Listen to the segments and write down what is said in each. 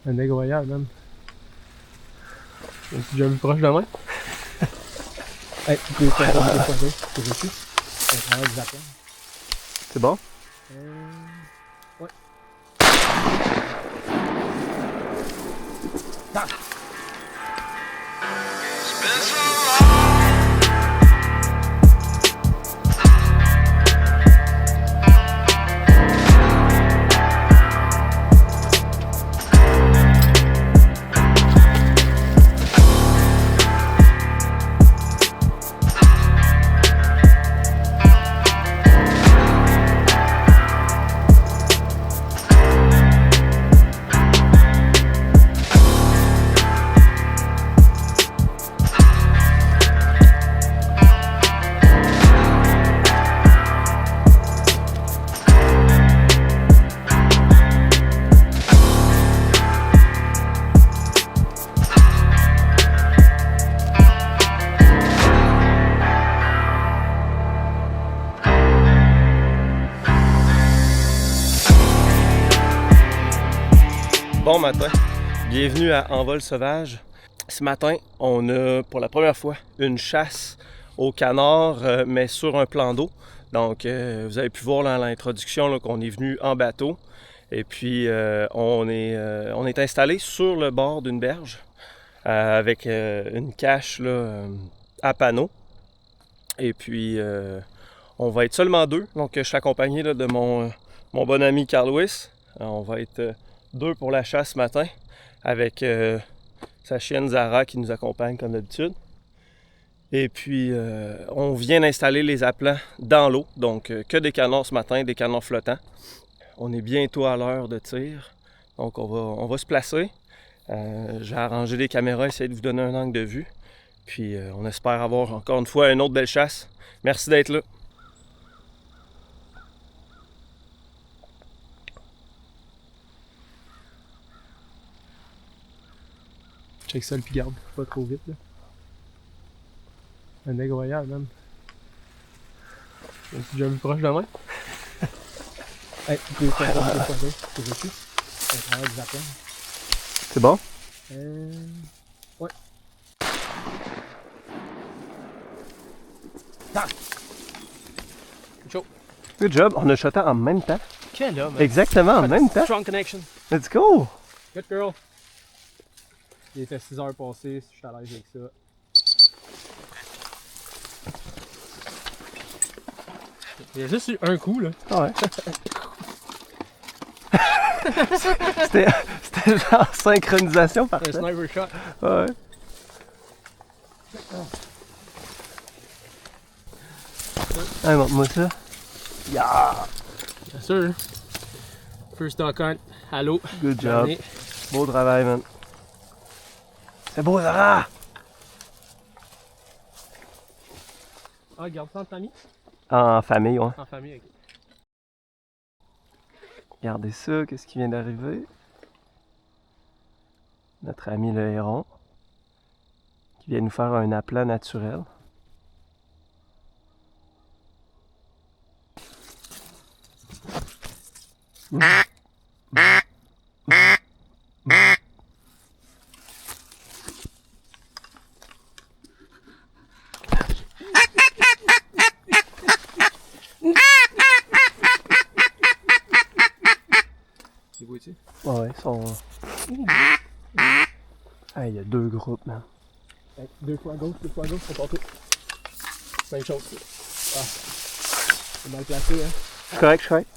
Un incroyable, man. Tu déjà vu proche de moi? Hey, tu peux faire un poison, c'est reçu. On travaille des appels. C'est bon? Ouais. Bon matin, bienvenue à Envol Sauvage. Ce matin, on a pour la première fois une chasse au canard, mais sur un plan d'eau. Donc, vous avez pu voir dans l'introduction qu'on est venu en bateau. Et puis, on est installé sur le bord d'une berge avec une cache là, à panneau. Et puis, on va être seulement deux. Donc, je suis accompagné là, de mon bon ami Carl Lewis. On va être deux pour la chasse ce matin avec sa chienne Zara qui nous accompagne comme d'habitude. Et puis, on vient d'installer les appelants dans l'eau. Donc, que des canards ce matin, des canards flottants. On est bientôt à l'heure de tir. Donc, on va se placer. J'ai arrangé les caméras, essayer de vous donner un angle de vue. Puis, on espère avoir encore une fois une autre belle chasse. Merci d'être là. Check ça, puis garde, pas trop vite, là. Un incroyable, man. Tu déjà vu proche de moi? Hey, tu peux faire un poison, c'est reçu. On travaille des appels. C'est bon? Ouais. Chaud. Good job. On a shoté en même temps. Quel homme! Exactement en même temps. Strong connection. Let's go! Good girl. Il était 6 heures passées, je suis à l'aise avec ça. Il y a juste eu un coup, là. Ah ouais. C'était genre synchronisation Un parfaite. sniper shot. Ouais. Allez, montre-moi ça. Yeah! Bien sûr. First duck hunt. Allô. Good job. Dernier. Beau travail, man. C'est beau, Zara! Ah, garde ça en famille? En famille, ouais. En famille, ok. Regardez ça, qu'est-ce qui vient d'arriver? Notre ami le héron qui vient nous faire un appelant naturel. Les boîtiers? Ouais, ils sont... Ah, il y a deux groupes, man. Hey, deux fois à gauche, c'est partout. Même chose. Ah. C'est mal placé, hein. C'est correct, je suis correct.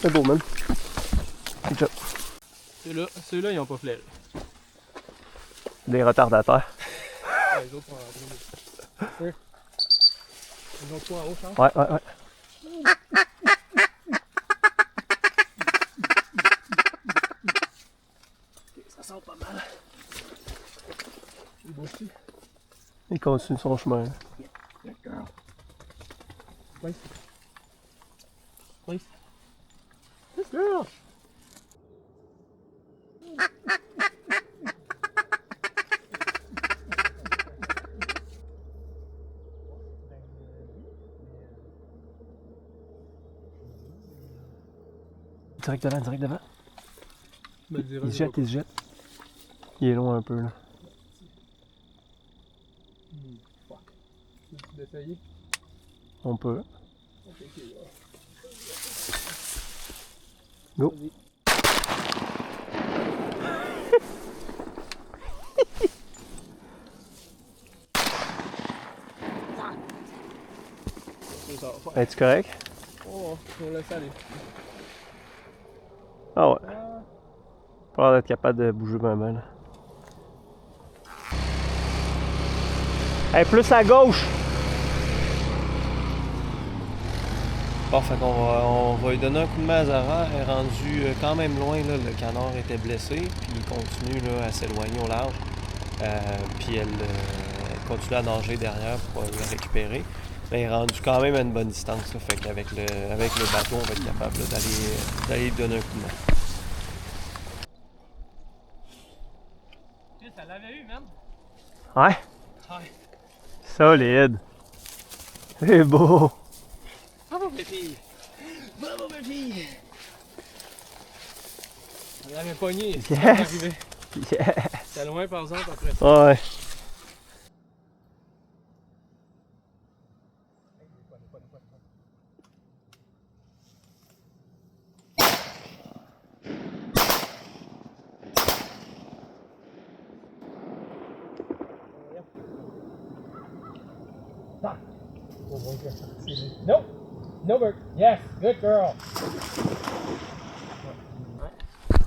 C'est beau, man. Good job. Ceux-là, ils ont pas flairé. Des retardataires. Ah, les autres sont rentrés. Oui. Les autres trois en haut, je pense. Ouais. Ça sent pas mal. Les boîtiers. Il continue son chemin. D'accord. Place. Place. Good girl. direct devant, direct devant. Me le diras, Il se je jette, vais il se jette. Il est loin un peu là. pas. Fuck. Tu veux l'essayer? On peut. Ok, ok, là. Go. Vas-y. Ça va faire. Es-tu correct? Oh, on va laisser aller. Ah ouais. Ah. Pas l'air d'être capable de bouger vraiment là. Hey, plus à gauche! Bon, fait qu'on va lui donner un coup de main à Zara. Elle est rendue quand même loin, là. Le canard était blessé, puis il continue là, à s'éloigner au large. Puis elle continue à nager derrière pour le récupérer. Mais elle est rendue quand même à une bonne distance. Là. Fait qu'avec le bateau, on va être capable là, d'aller lui donner un coup de main. Ça l'avait eu, man. Ouais? Ouais. Solide! C'est beau! Bravo, mes filles! Bravo, mes filles! On l'avait pogné. Yes! C'est arrivé. Yes! C'était loin, par exemple, après ça. Ouais. No! No bird! Yes! Good girl!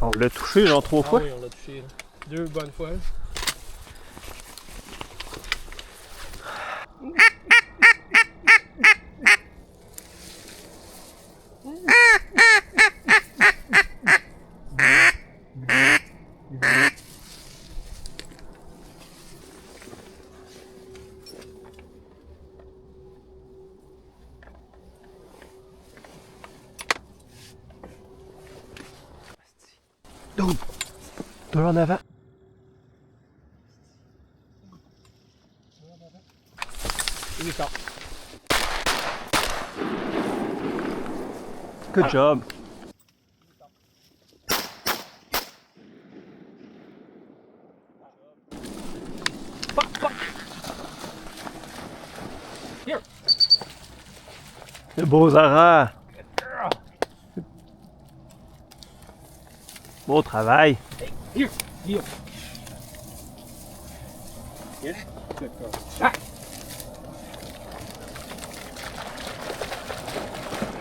On l'a touché genre 3 fois. Ah oui, on l'a touché. Là. 2 bonnes fois. Dude! Deux en avant. Il est tard. Good job. Here! C'est beau, Zara. Beau travail. Here! Here! Yes? Good girl. Ah!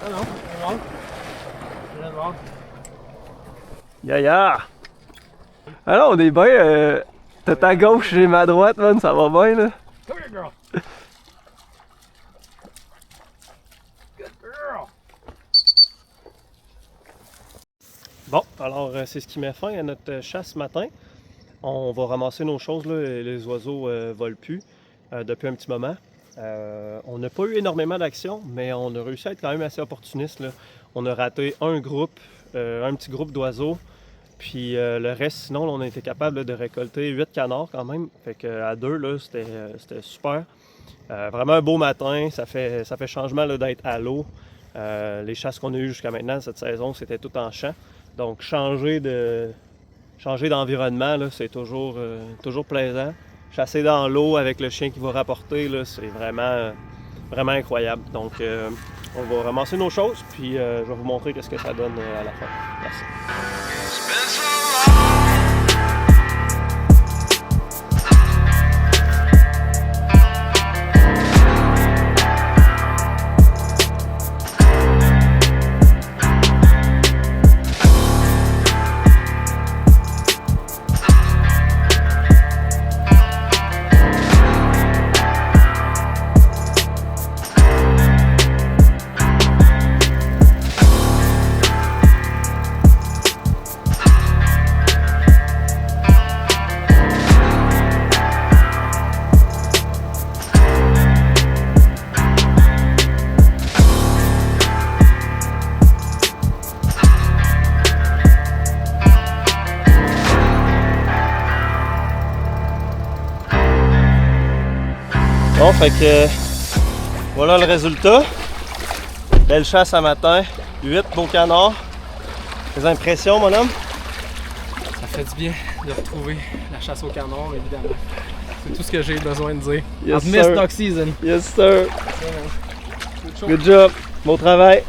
Ah non, c'est bon. C'est bon. Yaya! Alors, on est bien. T'as ta gauche, j'ai ma droite, man. Ça va bien, là. Come here, girl! Good girl! Bon, alors c'est ce qui met fin à notre chasse ce matin. On va ramasser nos choses, là, les oiseaux volent plus depuis un petit moment. On n'a pas eu énormément d'actions, mais on a réussi à être quand même assez opportuniste. Là. On a raté un petit groupe d'oiseaux, puis le reste, sinon, là, on a été capable là, de récolter 8 canards quand même. Fait qu'à 2, là, c'était super. Vraiment un beau matin, ça fait changement là, d'être à l'eau. Les chasses qu'on a eues jusqu'à maintenant cette saison, c'était tout en champ. Donc changer d'environnement, là, c'est toujours plaisant. Chasser dans l'eau avec le chien qui va rapporter, là, c'est vraiment incroyable. Donc on va ramasser nos choses, puis je vais vous montrer qu'est-ce que ça donne à la fin. Merci. Bon, fait que voilà le résultat. Belle chasse à matin, 8 beaux canards. Tes impressions, mon homme? Ça fait du bien de retrouver la chasse au canard, évidemment. C'est tout ce que j'ai besoin de dire. Yes, I've missed sir. duck season. Yes, sir. Good job. Bon travail.